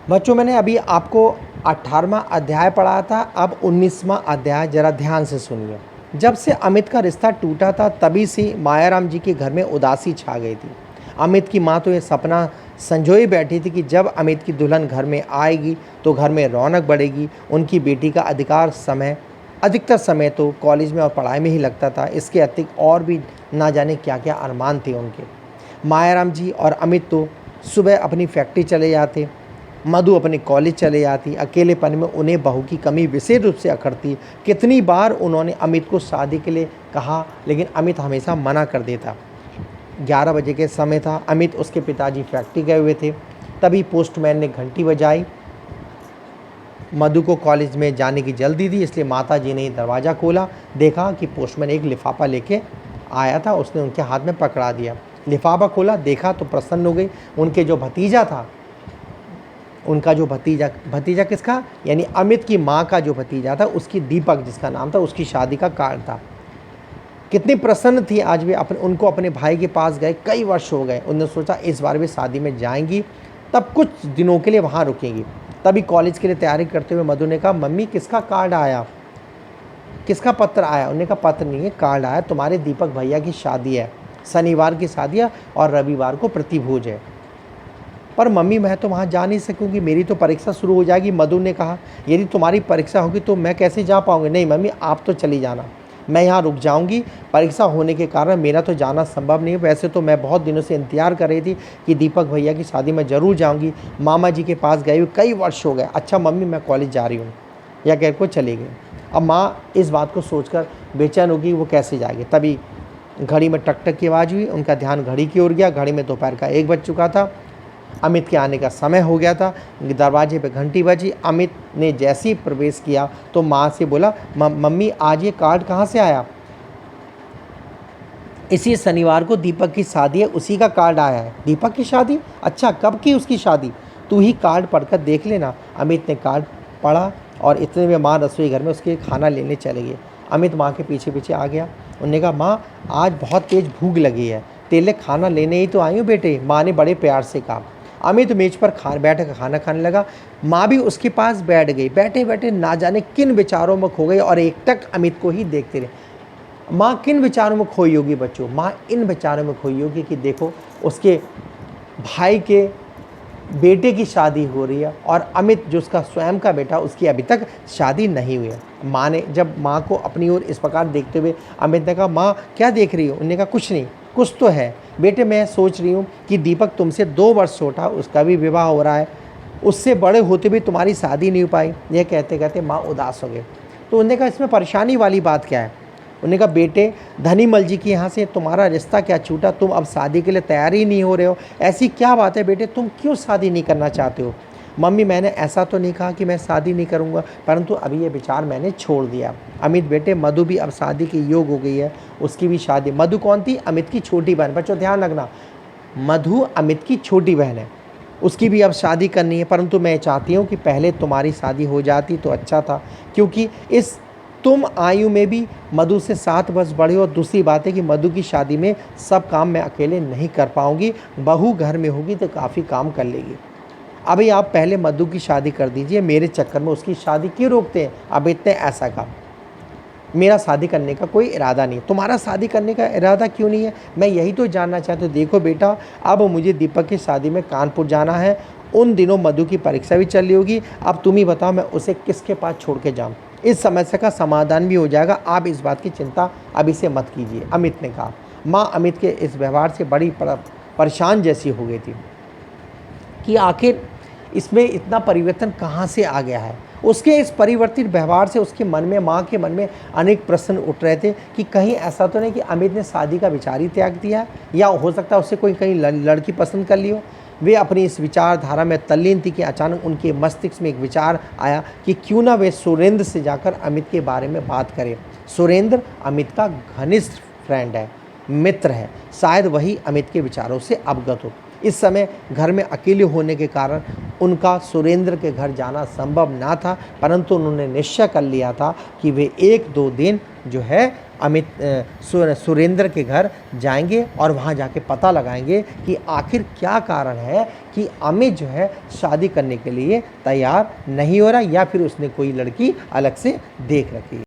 बच्चों, मैंने अभी आपको 18वां अध्याय पढ़ाया था, अब 19वां अध्याय ज़रा ध्यान से सुनिए। जब से अमित का रिश्ता टूटा था तभी से मायाराम जी के घर में उदासी छा गई थी। अमित की माँ तो ये सपना संजोए बैठी थी कि जब अमित की दुल्हन घर में आएगी तो घर में रौनक बढ़ेगी। उनकी बेटी का अधिकतर समय तो कॉलेज में और पढ़ाई में ही लगता था। इसके अतिरिक्त और भी ना जाने क्या क्या अरमान थे उनके। मायाराम जी और अमित तो सुबह अपनी फैक्ट्री चले जाते, मधु अपने कॉलेज चले जाती। अकेलेपन में उन्हें बहू की कमी विशेष रूप से अखरती। कितनी बार उन्होंने अमित को शादी के लिए कहा, लेकिन अमित हमेशा मना कर देता। 11 बजे के समय था, अमित उसके पिताजी फैक्ट्री गए हुए थे। तभी पोस्टमैन ने घंटी बजाई। मधु को कॉलेज में जाने की जल्दी थी, इसलिए माता जी ने दरवाज़ा खोला। देखा कि पोस्टमैन एक लिफाफा लेके आया था, उसने उनके हाथ में पकड़ा दिया। लिफाफा खोला, देखा तो प्रसन्न हो गई। उनके जो भतीजा था, उनका जो भतीजा किसका, यानी अमित की माँ का जो भतीजा था, उसकी दीपक जिसका नाम था, उसकी शादी का कार्ड था। कितनी प्रसन्न थी। आज भी उनको अपने भाई के पास गए, कई वर्ष हो गए। उन्होंने सोचा इस बार भी शादी में जाएंगी, तब कुछ दिनों के लिए वहाँ रुकेंगी। तभी कॉलेज के लिए तैयारी करते हुए मधु ने कहा, मम्मी किसका कार्ड आया, किसका पत्र आया। उन्होंने कहा पत्र नहीं है, कार्ड आया, तुम्हारे दीपक भैया की शादी है, शनिवार की शादी है और रविवार को प्रतिभोज है। पर मम्मी मैं तो वहाँ जा नहीं सकूँगी, मेरी तो परीक्षा शुरू हो जाएगी। मधु ने कहा, यदि तुम्हारी परीक्षा होगी तो मैं कैसे जा पाऊँगी। नहीं मम्मी, आप तो चली जाना, मैं यहाँ रुक जाऊँगी। परीक्षा होने के कारण मेरा तो जाना संभव नहीं है। वैसे तो मैं बहुत दिनों से इंतजार कर रही थी कि दीपक भैया की शादी में ज़रूर जाऊँगी। मामा जी के पास गए हुए कई वर्ष हो गए। अच्छा मम्मी, मैं कॉलेज जा रही हूँ, या कह को चले गए। अब माँ इस बात को सोचकर बेचैन होगी, वो कैसे जाएगी। तभी घड़ी में टक टक की आवाज़ हुई। उनका ध्यान घड़ी की ओर गया। घड़ी में दोपहर का 1 बज चुका था। अमित के आने का समय हो गया था। दरवाजे पे घंटी बजी। अमित ने जैसे ही प्रवेश किया तो माँ से बोला, मम्मी आज ये कार्ड कहाँ से आया। इसी शनिवार को दीपक की शादी है, उसी का कार्ड आया है। दीपक की शादी? अच्छा, कब की उसकी शादी, तू ही कार्ड पढ़कर देख लेना। अमित ने कार्ड पढ़ा और इतने में माँ रसोई घर में उसके खाना लेने चले गए। अमित माँ के पीछे पीछे आ गया। उन्होंने कहा, माँ आज बहुत तेज़ भूख लगी है, तेरे लिए खाना लेने ही तो आई हूँ बेटे, माँ ने बड़े प्यार से कहा। अमित मेज पर बैठ कर खाना खाने लगा। माँ भी उसके पास बैठ गई। बैठे बैठे ना जाने किन विचारों में खो गई और एकटक अमित को ही देखते रहे। माँ किन विचारों में खोई होगी बच्चों? माँ इन विचारों में खोई होगी कि देखो उसके भाई के बेटे की शादी हो रही है और अमित जो उसका स्वयं का बेटा, उसकी अभी तक शादी नहीं हुई है। माँ ने जब माँ को अपनी ओर इस प्रकार देखते हुए अमित ने कहा, माँ क्या देख रही हो? उन्होंने कहा, कुछ नहीं, कुछ तो है बेटे, मैं सोच रही हूँ कि दीपक तुमसे 2 वर्ष छोटा, उसका भी विवाह हो रहा है, उससे बड़े होते भी तुम्हारी शादी नहीं हो पाई। यह कहते कहते माँ उदास हो गए। तो उन्होंने कहा, इसमें परेशानी वाली बात क्या है? उन्होंने कहा, बेटे धनीमल जी के यहाँ से तुम्हारा रिश्ता क्या छूटा, तुम अब शादी के लिए तैयार ही नहीं हो रहे हो, ऐसी क्या बात है बेटे, तुम क्यों शादी नहीं करना चाहते हो? मम्मी मैंने ऐसा तो नहीं कहा कि मैं शादी नहीं करूँगा, परंतु अभी ये विचार मैंने छोड़ दिया। अमित बेटे, मधु भी अब शादी के योग हो गई है, उसकी भी शादी। मधु कौन थी? अमित की छोटी बहन। बच्चों ध्यान रखना, मधु अमित की छोटी बहन है, उसकी भी अब शादी करनी है। परंतु मैं चाहती हूँ कि पहले तुम्हारी शादी हो जाती तो अच्छा था, क्योंकि इस तुम आयु में भी मधु से 7 वर्ष बड़े हो। दूसरी बात है कि मधु की शादी में सब काम मैं अकेले नहीं कर पाऊँगी, बहू घर में होगी तो काफ़ी काम कर लेगी। अभी आप पहले मधु की शादी कर दीजिए, मेरे चक्कर में उसकी शादी क्यों रोकते हैं? अब इतने ऐसा काम, मेरा शादी करने का कोई इरादा नहीं। तुम्हारा शादी करने का इरादा क्यों नहीं है, मैं यही तो जानना चाहता हूँ। देखो बेटा, अब मुझे दीपक की शादी में कानपुर जाना है, उन दिनों मधु की परीक्षा भी चल रही होगी। अब तुम ही बताओ मैं उसे किसके पास छोड़ के जाऊँ? इस समस्या का समाधान भी हो जाएगा, आप इस बात की चिंता अभी से मत कीजिए, अमित ने कहा। माँ अमित के इस व्यवहार से बड़ी परेशान जैसी हो गई थी कि आखिर इसमें इतना परिवर्तन कहाँ से आ गया है। उसके इस परिवर्तित व्यवहार से उसके मन में, माँ के मन में अनेक प्रश्न उठ रहे थे कि कहीं ऐसा तो नहीं कि अमित ने शादी का विचार ही त्याग दिया, या हो सकता है उससे कोई कहीं लड़की पसंद कर ली हो। वे अपनी इस विचारधारा में तल्लीन थी कि अचानक उनके मस्तिष्क में एक विचार आया कि क्यों ना वे सुरेंद्र से जाकर अमित के बारे में बात करें। सुरेंद्र अमित का घनिष्ठ फ्रेंड है, मित्र है, शायद वही अमित के विचारों से अवगत हो। इस समय घर में अकेले होने के कारण उनका सुरेंद्र के घर जाना संभव ना था, परंतु उन्होंने निश्चय कर लिया था कि वे 1-2 दिन जो है सुरेंद्र के घर जाएंगे और वहाँ जाके पता लगाएंगे कि आखिर क्या कारण है कि अमित जो है शादी करने के लिए तैयार नहीं हो रहा या फिर उसने कोई लड़की अलग से देख रखी है।